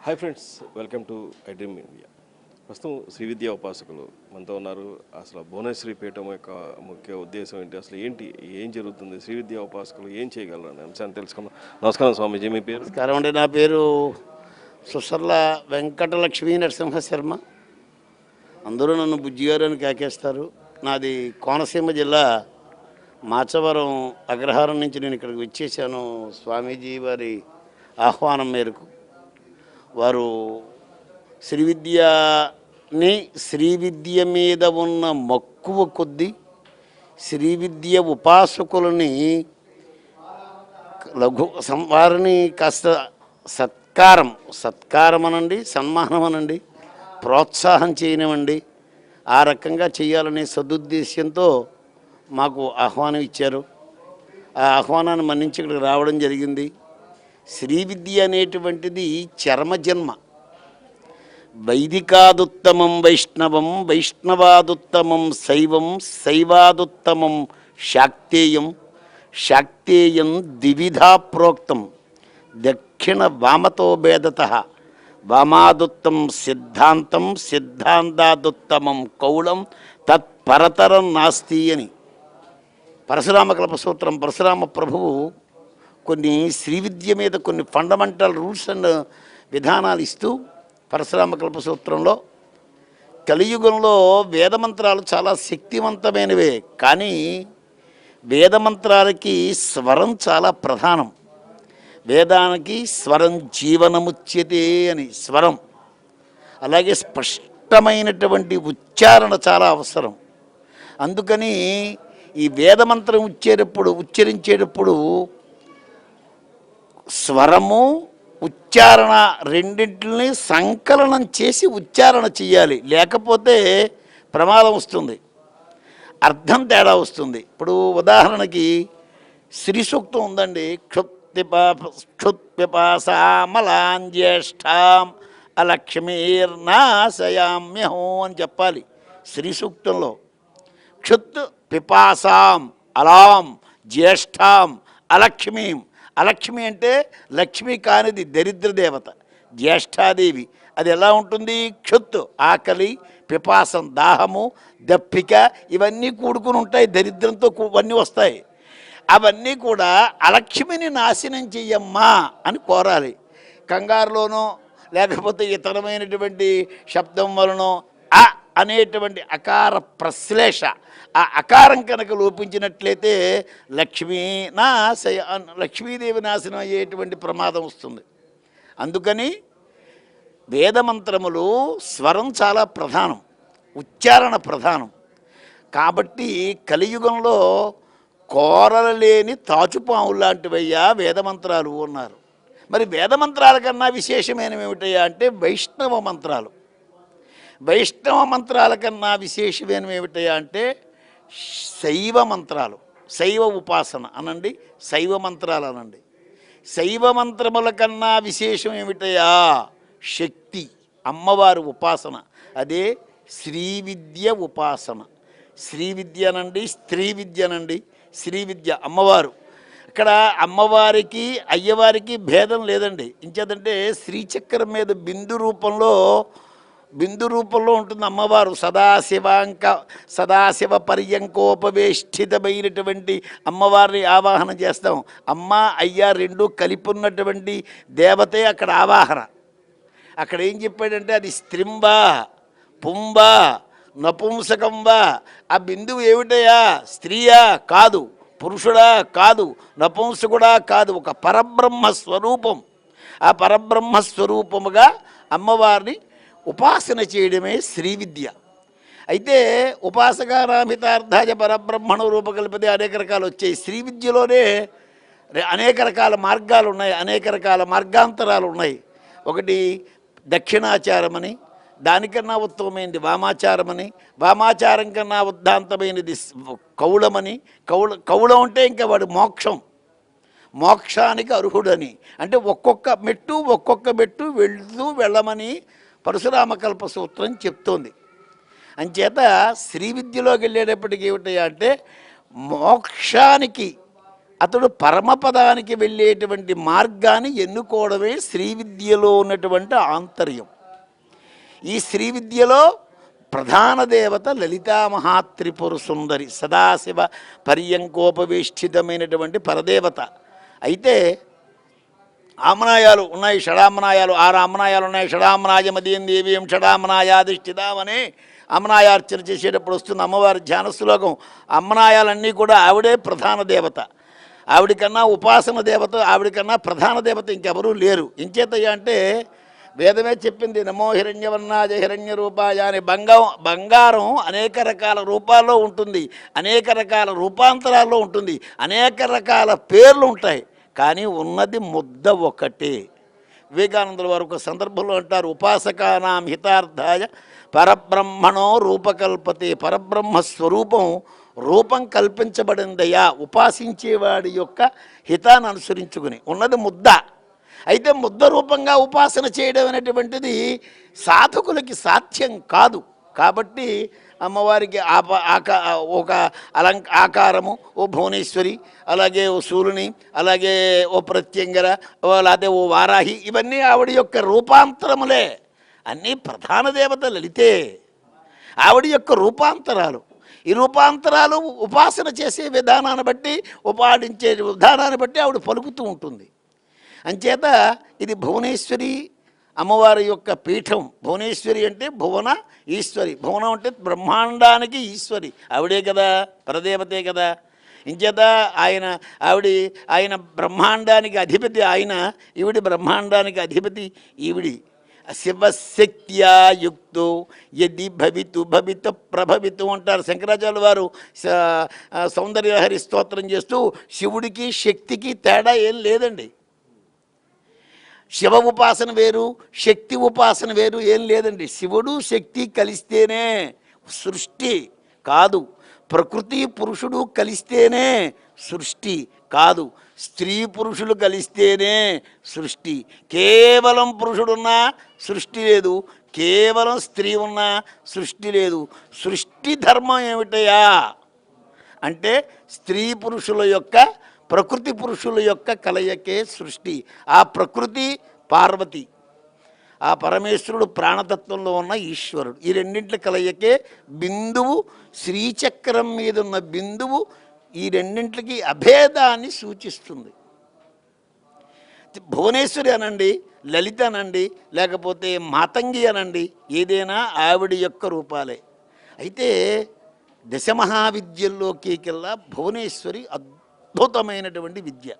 Hi friends, welcome to I dream India. ప్రస్తుతం శ్రీ విద్యా ఉపాసకులు మనతో ఉన్నారు. అసలు భువనేశ్వరి పీఠం యొక్క ముఖ్య ఉద్దేశం ఏంటి, అసలు ఏం జరుగుతుంది, శ్రీ విద్యా ఉపాసకులు ఏం చేయగలరు అనే అంశాన్ని తెలుసుకుందాం. నమస్కారం స్వామీజీ, మీ పేరు? నమస్కారం అండి. నా పేరు సుసర్ల వెంకటలక్ష్మీ నరసింహ శర్మ. అందరూ నన్ను బుజ్జిగారు అని కాకేస్తారు. నాది కోనసీమ జిల్లా మాచవరం అగ్రహారం నుంచి నేను ఇక్కడికి వచ్చేసాను. స్వామీజీ వారి ఆహ్వానం మేరకు వారు శ్రీ విద్య మీద ఉన్న మక్కువ కొద్దీ శ్రీ విద్య ఉపాసకులని వారిని కాస్త సత్కారం అనండి, సన్మానం అనండి, ప్రోత్సాహం చేయనివ్వండి, ఆ రకంగా చేయాలనే సదుద్దేశ్యంతో మాకు ఆహ్వానం ఇచ్చారు. ఆ ఆహ్వానాన్ని మన్నించి ఇక్కడికి రావడం జరిగింది. శ్రీ విద్య అనేటువంటిది చర్మజన్మ. వైదికాదుత్తమం వైష్ణవం, వైష్ణవాదుత్తమం శైవం, శైవాదుత్తమం శాక్తేయం, శాక్తేయం ద్విధా ప్రోక్తం, దక్షిణ వామతో భేదత, వామాదుత్తం సిద్ధాంతం, సిద్ధాంతాదుత్తమం కౌళం, తత్పరతరం నాస్తి అని పరశురామ కల్పసూత్రం పరశురామ ప్రభువు కొన్ని శ్రీ విద్య మీద కొన్ని ఫండమెంటల్ రూల్స్ అండ్ విధానాలు ఇస్తూ పరశురామ కల్పసూత్రంలో కలియుగంలో వేదమంత్రాలు చాలా శక్తివంతమైనవే, కానీ వేదమంత్రాలకి స్వరం చాలా ప్రధానం. వేదానికి స్వరం జీవనముచ్యతే అని స్వరం, అలాగే స్పష్టమైనటువంటి ఉచ్చారణ చాలా అవసరం. అందుకని ఈ వేదమంత్రం ఉచ్చరించేటప్పుడు స్వరము ఉచ్చారణ రెండింటిని సంకలనం చేసి ఉచ్చారణ చేయాలి, లేకపోతే ప్రమాదం వస్తుంది, అర్థం తేడా వస్తుంది. ఇప్పుడు ఉదాహరణకి శ్రీ సూక్తం ఉందండి. క్షుత్పిపాసామలాంజ్యేష్ఠాం అలక్ష్మీర్నాశయామ్యహో అని చెప్పాలి శ్రీ సూక్తంలో. క్షుత్ పిపాసాం అలాం జ్యేష్ఠాం అలక్ష్మీం. అలక్ష్మి అంటే లక్ష్మి కానిది, దరిద్ర దేవత జ్యేష్ఠాదేవి. అది ఎలా ఉంటుంది? క్షుత్ ఆకలి, పిపాసం దాహము, దప్పిక, ఇవన్నీ కూడుకుని ఉంటాయి. దరిద్రంతో ఇవన్నీ వస్తాయి. అవన్నీ కూడా అలక్ష్మిని నాశనం చెయ్యమ్మా అని కోరాలి. కంగారులోనో లేకపోతే ఇతరమైనటువంటి శబ్దం వలనో అనేటువంటి అకార ప్రశ్లేష, ఆ అకారం కనుక లోపించినట్లయితే లక్ష్మీదేవి నాశనం అయ్యేటువంటి ప్రమాదం వస్తుంది. అందుకని వేదమంత్రములు స్వరం చాలా ప్రధానం, ఉచ్చారణ ప్రధానం. కాబట్టి కలియుగంలో కోరలేని తాచుపాము లాంటివయ్యా వేదమంత్రాలు ఉన్నారు. మరి వేదమంత్రాల కన్నా విశేషమైనవి ఏమిటయ్యా అంటే వైష్ణవ మంత్రాలు. వైష్ణవ మంత్రాల కన్నా విశేషమైనవి ఏమిటయ్యా అంటే శైవ మంత్రాలు, శైవ ఉపాసన అనండి, శైవ మంత్రాలు అనండి. శైవ మంత్రముల కన్నా విశేషం ఏమిటయ్యా? శక్తి, అమ్మవారి ఉపాసన, అదే శ్రీ విద్య ఉపాసన. శ్రీ విద్య అనండి, స్త్రీ విద్య అనండి. శ్రీ విద్య అమ్మవారు. ఇక్కడ అమ్మవారికి అయ్యవారికి భేదం లేదండి. ఇంకేదంటే శ్రీచక్రం మీద బిందు రూపంలో ఉంటుంది అమ్మవారు. సదాశివ పర్యంకోపవేష్టితమైనటువంటి అమ్మవారిని ఆవాహన చేస్తాం. అమ్మ అయ్య రెండు కలిపి ఉన్నటువంటి దేవతే అక్కడ ఆవాహన. అక్కడ ఏం చెప్పాడంటే అది స్త్రింబా, పుంబా, నపుంసకంబా. ఆ బిందువు ఏమిటయా? స్త్రీయా కాదు, పురుషుడా కాదు, నపుంసకుడా కాదు, ఒక పరబ్రహ్మ స్వరూపం. ఆ పరబ్రహ్మ స్వరూపముగా అమ్మవారిని ఉపాసన చేయడమే శ్రీ విద్య. అయితే ఉపాసకానామితార్థాయ పరబ్రహ్మణ రూపకల్పతే అనేక రకాలు వచ్చాయి. శ్రీ విద్యలోనే అనేక రకాల మార్గాలు ఉన్నాయి, అనేక రకాల మార్గాంతరాలు ఉన్నాయి. ఒకటి దక్షిణాచారమని, దానికన్నా ఉత్తమమైనది వామాచారమని, వామాచారం కన్నా ఉద్దాంతమైనది కౌళమని. కౌళం అంటే ఇంకా వాడు మోక్షానికి అర్హుడని, అంటే ఒక్కొక్క మెట్టు వెళ్ళమని పరశురామ కల్ప సూత్రం చెప్తోంది. అంచేత శ్రీ విద్యలోకి వెళ్ళేటప్పటికి ఏమిటయ్యా అంటే మోక్షానికి అతడు పరమపదానికి వెళ్ళేటువంటి మార్గాన్ని ఎన్నుకోవడమే శ్రీ విద్యలో ఉన్నటువంటి ఆంతర్యం. ఈ శ్రీ విద్యలో ప్రధాన దేవత లలితా మహాత్రిపుర సుందరి, సదాశివ పర్యంకోపవేష్టితమైనటువంటి పరదేవత. అయితే ఆమ్నాయాలు ఉన్నాయి, షడామ్నాయాలు, 6 అమ్నాయాలు ఉన్నాయి. షడామ్నాయమదీం దేవీం షడామ్నాయాధిష్ఠితామని అమ్నాయార్చన చేసేటప్పుడు వస్తుంది అమ్మవారి ధ్యాన శ్లోకం. అమ్నాయాలన్నీ కూడా ఆవిడే ప్రధాన దేవత. ఆవిడికన్నా ఉపాసన దేవత, ఆవిడికన్నా ప్రధాన దేవత ఇంకెవరూ లేరు. ఇంచేతయ్య అంటే వేదమే చెప్పింది, నమో హిరణ్యవర్ణాజ హిరణ్య రూపాయ అని. బంగారం అనేక రకాల రూపాల్లో ఉంటుంది, అనేక రకాల రూపాంతరాల్లో ఉంటుంది, అనేక రకాల పేర్లు ఉంటాయి, కానీ ఉన్నది ముద్ద ఒకటే. వివేకానందుల వారు ఒక సందర్భంలో అంటారు, ఉపాసకానాం హితార్థాయ పరబ్రహ్మణో రూపకల్పతే. పరబ్రహ్మ స్వరూపం రూపం కల్పించబడిందయ్యా ఉపాసించేవాడి యొక్క హితాన్ని అనుసరించుకుని. ఉన్నది ముద్ద. అయితే ముద్ద రూపంగా ఉపాసన చేయడం అనేటువంటిది సాధకులకి సాధ్యం కాదు. కాబట్టి అమ్మవారికి ఒక ఆకారము, ఓ భువనేశ్వరి, అలాగే ఓ శూలిని, అలాగే ఓ ప్రత్యంగర, లేకపోతే ఓ వారాహి, ఇవన్నీ ఆవిడ యొక్క రూపాంతరములే. అన్నీ ప్రధాన దేవత లలితే, ఆవిడ యొక్క రూపాంతరాలు. ఈ రూపాంతరాలు ఉపాసన చేసే విధానాన్ని బట్టి, ఉపాడించే విధానాన్ని బట్టి ఆవిడ పలుకుతూ ఉంటుంది. అంచేత ఇది భువనేశ్వరి అమ్మవారి యొక్క పీఠం. భువనేశ్వరి అంటే భువన ఈశ్వరి. భువనం అంటే బ్రహ్మాండానికి ఈశ్వరి, ఆవిడే కదా, పరదేవతే కదా. ఇంచేత ఆయన బ్రహ్మాండానికి అధిపతి, ఈవిడి బ్రహ్మాండానికి అధిపతి ఈవిడి. శివశక్త్యా యుక్తో యది భవిత ప్రభవితం అంటారు శంకరాచార్యుల వారు సౌందర్యలహరి స్తోత్రం చేస్తూ. శివుడికి శక్తికి తేడా ఏం లేదండి. శివ ఉపాసన వేరు, శక్తి ఉపాసన వేరు, ఏం లేదండి. శివుడు శక్తి కలిస్తేనే సృష్టి కాదు. ప్రకృతి పురుషుడు కలిస్తేనే సృష్టి కాదు. స్త్రీ పురుషులు కలిస్తేనే సృష్టి. కేవలం పురుషుడున్నా సృష్టి లేదు, కేవలం స్త్రీ ఉన్నా సృష్టి లేదు. సృష్టి ధర్మం ఏమిటయా అంటే స్త్రీ పురుషుల యొక్క, ప్రకృతి పురుషుల యొక్క కలయికే సృష్టి. ఆ ప్రకృతి పార్వతి, ఆ పరమేశ్వరుడు ప్రాణతత్వంలో ఉన్న ఈశ్వరుడు, ఈ రెండింటి కలయికే బిందువు. శ్రీచక్రం మీద ఉన్న బిందువు ఈ రెండింటికి అభేదాన్ని సూచిస్తుంది. భువనేశ్వరి అనండి, లలిత అనండి, లేకపోతే మాతంగి అనండి, ఏదైనా ఆవిడ యొక్క రూపాలే. అయితే దశమహావిద్యల్లోకి కెల్లా భువనేశ్వరి అద్భుతమైనటువంటి విద్య.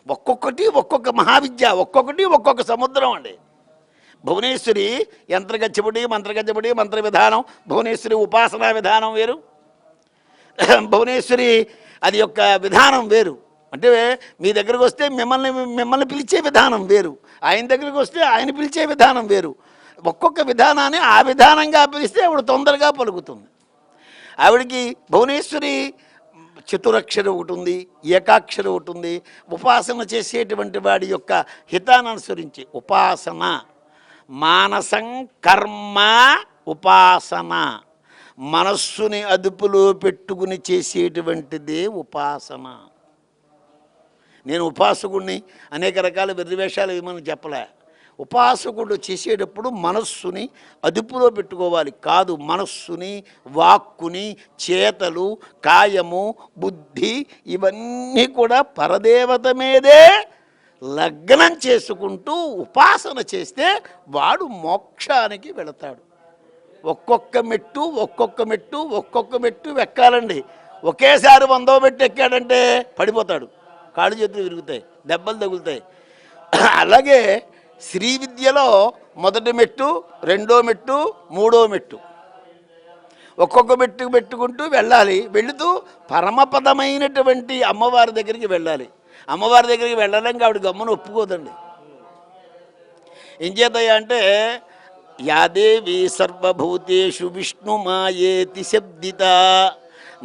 ఒక్కొక్కటి ఒక్కొక్క మహావిద్య, ఒక్కొక్కటి ఒక్కొక్క సముద్రం అండి. భువనేశ్వరి యంత్రగచ్చబడి, మంత్ర విధానం, భువనేశ్వరి ఉపాసనా విధానం వేరు, భువనేశ్వరి అది యొక్క విధానం వేరు. అంటే మీ దగ్గరకు వస్తే మిమ్మల్ని పిలిచే విధానం వేరు, ఆయన దగ్గరికి వస్తే ఆయన పిలిచే విధానం వేరు. ఒక్కొక్క విధానాన్ని ఆ విధానంగా పిలిస్తే ఆవిడ తొందరగా పలుకుతుంది. ఆవిడికి భువనేశ్వరి చతురక్షరం ఒకటి ఉంది, ఏకాక్షరం ఒకటి ఉంది. ఉపాసన చేసేటువంటి వాడి యొక్క హితాన్ని అనుసరించి ఉపాసన, మానసం కర్మ ఉపాసన, మనస్సుని అదుపులో పెట్టుకుని చేసేటువంటిదే ఉపాసన. నేను ఉపాసకుడిని అనేక రకాల వెర్రివేషాలు ఏమని చెప్పలే. ఉపాసకుడు చేసేటప్పుడు మనస్సుని అదుపులో పెట్టుకోవాలి. కాదు, మనస్సుని, వాక్కుని, చేతలు, కాయము, బుద్ధి ఇవన్నీ కూడా పరదేవత మీదే లగ్నం చేసుకుంటూ ఉపాసన చేస్తే వాడు మోక్షానికి వెళతాడు. ఒక్కొక్క మెట్టు ఎక్కాలండి. ఒకేసారి 100వ మెట్టు ఎక్కాడంటే పడిపోతాడు, కాళ్ళు చేతులు విరుగుతాయి, దెబ్బలు తగులుతాయి. అలాగే శ్రీ విద్యలో మొదటి మెట్టు, 2వ మెట్టు, 3వ మెట్టు, ఒక్కొక్క మెట్టు పెట్టుకుంటూ వెళ్ళాలి. వెళుతూ పరమపదమైనటువంటి అమ్మవారి దగ్గరికి వెళ్ళాలి. అమ్మవారి దగ్గరికి వెళ్ళడానికి ఆవిడ గమ్మున ఒప్పుకోదండి. ఏం చేద్దాయా అంటే యాదేవి సర్వభూతేషు విష్ణుమాయేతి శబ్దిత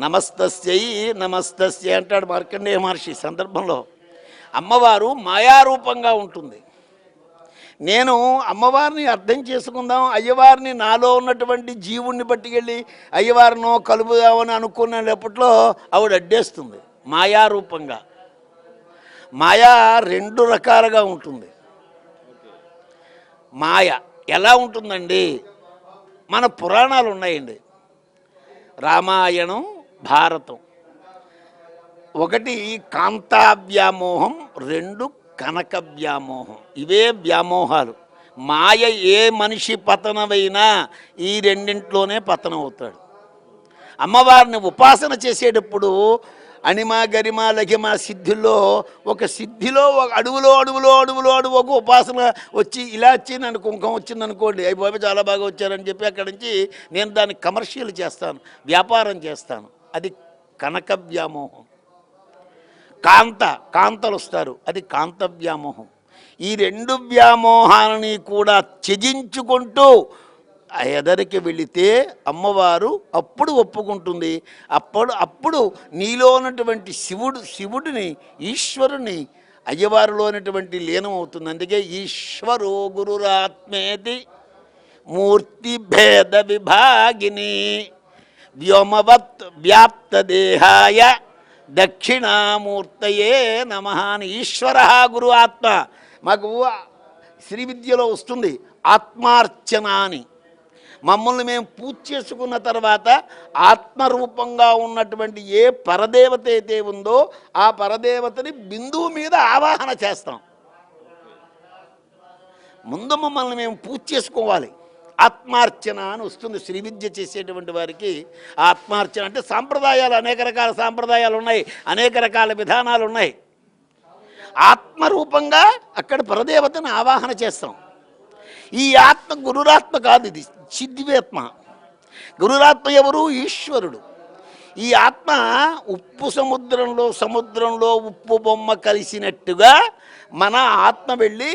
నమస్తస్యై అంటాడు మార్కండేయ మహర్షి సందర్భంలో. అమ్మవారు మాయారూపంగా ఉంటుంది. నేను అమ్మవారిని అర్థం చేసుకుందాం, అయ్యవారిని నాలో ఉన్నటువంటి జీవుణ్ణి పట్టుకెళ్ళి అయ్యవారినో కలుపుదామని అనుకునేటప్పట్లో ఆవిడ అడ్డేస్తుంది. మాయారూపంగా. మాయా రెండు రకాలుగా ఉంటుంది. మాయ ఎలా ఉంటుందండి? మన పురాణాలు ఉన్నాయండి, రామాయణం, భారతం. ఒకటి కాంతా వ్యామోహం, రెండు కనక వ్యామోహం. ఇవే వ్యామోహాలు. మాయ ఏ మనిషి పతనమైనా ఈ రెండింట్లోనే పతనం అవుతాడు. అమ్మవారిని ఉపాసన చేసేటప్పుడు అణిమ గరిమ లఘిమ సిద్ధిలో ఒక సిద్ధిలో ఒక అడుగులో ఒక ఉపాసన వచ్చి ఇలా వచ్చి నన్ను కుంకుమ వచ్చిందనుకోండి, అవి బాబు చాలా బాగా వచ్చారని చెప్పి అక్కడి నుంచి నేను దాన్ని కమర్షియల్ చేస్తాను, వ్యాపారం చేస్తాను. అది కనక వ్యామోహం. కాంతలు వస్తారు, అది కాంత వ్యామోహం. ఈ రెండు వ్యామోహాలని కూడా త్యజించుకుంటూ ఎదరికి వెళితే అమ్మవారు అప్పుడు ఒప్పుకుంటుంది. అప్పుడు నీలో ఉన్నటువంటి శివుడిని ఈశ్వరుని అయ్యవారిలో ఉన్నటువంటి లీనం అవుతుంది. అందుకే ఈశ్వరో గురురాత్మేతి మూర్తి భేద విభాగిని వ్యోమవత్ వ్యాప్త దేహాయ దక్షిణామూర్తయే నమః అని. ఈశ్వర గురు ఆత్మ. మాకు శ్రీ విద్యలో వస్తుంది ఆత్మార్చన అని. మమ్మల్ని మేము పూజ చేసుకున్న తర్వాత ఆత్మరూపంగా ఉన్నటువంటి ఏ పరదేవత అయితే ఉందో ఆ పరదేవతని బిందువు మీద ఆవాహన చేస్తాం. ముందు మమ్మల్ని మేము పూజ చేసుకోవాలి. ఆత్మార్చన అని వస్తుంది శ్రీ విద్య చేసేటువంటి వారికి. ఆత్మార్చన అంటే సాంప్రదాయాలు, అనేక రకాల సాంప్రదాయాలు ఉన్నాయి, అనేక రకాల విధానాలు ఉన్నాయి. ఆత్మరూపంగా అక్కడ పరదేవతను ఆవాహన చేస్తాం. ఈ ఆత్మ గురురాత్మ కాదు, ఇది సిద్ధివేత్మ. గురురాత్మ ఎవరు? ఈశ్వరుడు. ఈ ఆత్మ ఉప్పు సముద్రంలో ఉప్పు బొమ్మ కలిసినట్టుగా మన ఆత్మ వెళ్ళి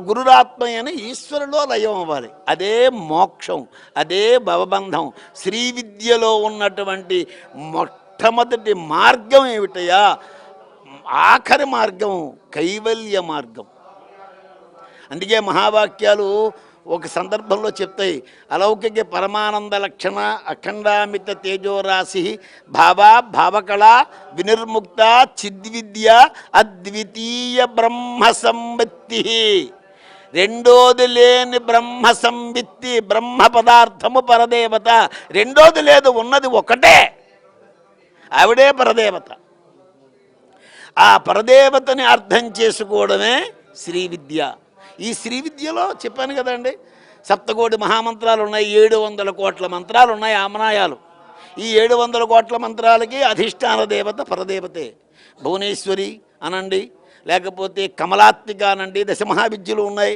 గురురాత్మ అని ఈశ్వరులో లయం అవ్వాలి. అదే మోక్షం, అదే భవబంధం. శ్రీ విద్యలో ఉన్నటువంటి మొట్టమొదటి మార్గం ఏమిటయా? ఆఖరి మార్గం కైవల్య మార్గం. అందుకే మహావాక్యాలు ఒక సందర్భంలో చెప్తాయి. అలౌకిక పరమానంద లక్షణ అఖండామిత తేజోరాశి భావకళ వినిర్ముక్త చిద్విద్య అద్వితీయ బ్రహ్మ సంవిత్తి. రెండోది లేని బ్రహ్మ సంవిత్తి, బ్రహ్మ పదార్థము పరదేవత. రెండోది లేదు, ఉన్నది ఒకటే, ఆవిడే పరదేవత. ఆ పరదేవతని అర్థం చేసుకోవడమే శ్రీ విద్య. ఈ శ్రీ విద్యలో చెప్పాను కదండి, సప్తకోటి మహామంత్రాలు ఉన్నాయి, 700 కోట్ల మంత్రాలు ఉన్నాయి, ఆమనాయాలు. ఈ 700 కోట్ల మంత్రాలకి అధిష్టాన దేవత పరదేవతే. భువనేశ్వరి అనండి, లేకపోతే కమలాత్మిక అనండి, దశమహావిద్యలు ఉన్నాయి.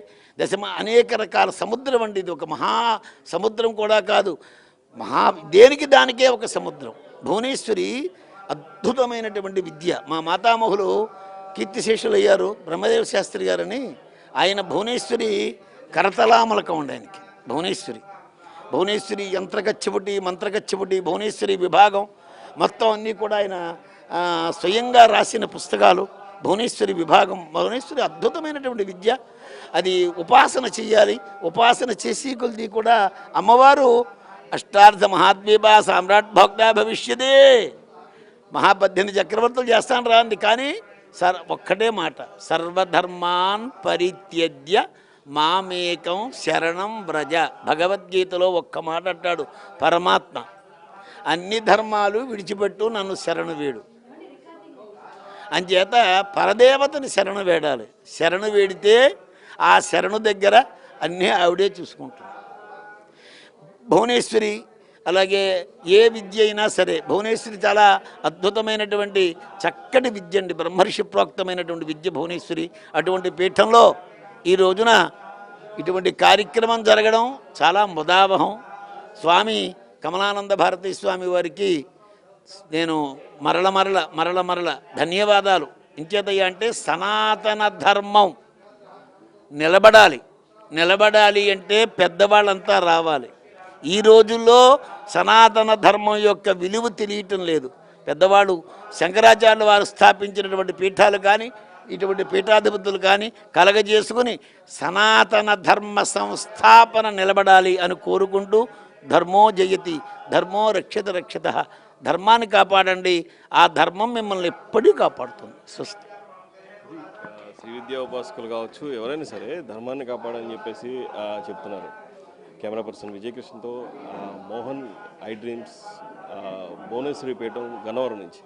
అనేక రకాల సముద్రం అండి. ఇది ఒక మహా సముద్రం కూడా కాదు, దేనికి దానికే ఒక సముద్రం. భువనేశ్వరి అద్భుతమైనటువంటి విద్య. మా మాతామహులు కీర్తిశేషులు అయ్యారు బ్రహ్మదేవ శాస్త్రి గారని. ఆయన భువనేశ్వరి కరతలామలకం ఉండి ఆయనకి. భువనేశ్వరి యంత్రగచ్చబుటి, మంత్రగచ్చబుటి, భువనేశ్వరి విభాగం మొత్తం అన్నీ కూడా ఆయన స్వయంగా రాసిన పుస్తకాలు. భువనేశ్వరి విభాగం, భువనేశ్వరి అద్భుతమైనటువంటి విద్య. అది ఉపాసన చెయ్యాలి. ఉపాసన చేసి కొద్ది కూడా అమ్మవారు అష్టార్థ మహాద్వీప సామ్రాట్ భోక్తా భవిష్యదే. 18 చక్రవర్తులు చేస్తాను రా అంది. కానీ ఒక్కటే మాట, సర్వధర్మాన్ పరిత్యజ్య మామేకం శరణం వ్రజ. భగవద్గీతలో ఒక్క మాట అంటాడు పరమాత్మ, అన్ని ధర్మాలు విడిచిపెట్టు, నన్ను శరణు వేడు. అంచేత పరదేవతని శరణు వేడాలి. శరణు వేడితే ఆ శరణు దగ్గర అన్నీ ఆవిడే చూసుకుంటుంది. భువనేశ్వరి అలాగే ఏ విద్య అయినా సరే, భువనేశ్వరి చాలా అద్భుతమైనటువంటి చక్కటి విద్య అండి, బ్రహ్మర్షి ప్రోక్తమైనటువంటి విద్య భువనేశ్వరి. అటువంటి పీఠంలో ఈ రోజున ఇటువంటి కార్యక్రమం జరగడం చాలా ముదావహం. స్వామి కమలానంద భారతీ స్వామి వారికి నేను మరల ధన్యవాదాలు. ఇంకేదయ్యా అంటే సనాతన ధర్మం నిలబడాలి అంటే పెద్దవాళ్ళంతా రావాలి. ఈ రోజుల్లో సనాతన ధర్మం యొక్క విలువ తెలియటం లేదు. పెద్దవాళ్ళు శంకరాచార్యుల వారు స్థాపించినటువంటి పీఠాలు కానీ ఇటువంటి పీఠాధిపతులు కానీ కలగజేసుకుని సనాతన ధర్మ సంస్థాపన నిలబడాలి అని కోరుకుంటూ, ధర్మో జయతి, ధర్మో రక్షత, ధర్మాన్ని కాపాడండి, ఆ ధర్మం మిమ్మల్ని ఎప్పటికీ కాపాడుతుంది. స్వస్తి. శ్రీ విద్యా ఉపాసకులు కావచ్చు, ఎవరైనా సరే ధర్మాన్ని కాపాడని చెప్పేసి చెప్తున్నారు. కెమెరా పర్సన్ విజయకృష్ణతో మోహన్, ఐ డ్రీమ్స్, భువనేశ్వరిపేట, గన్నవరం నుంచి.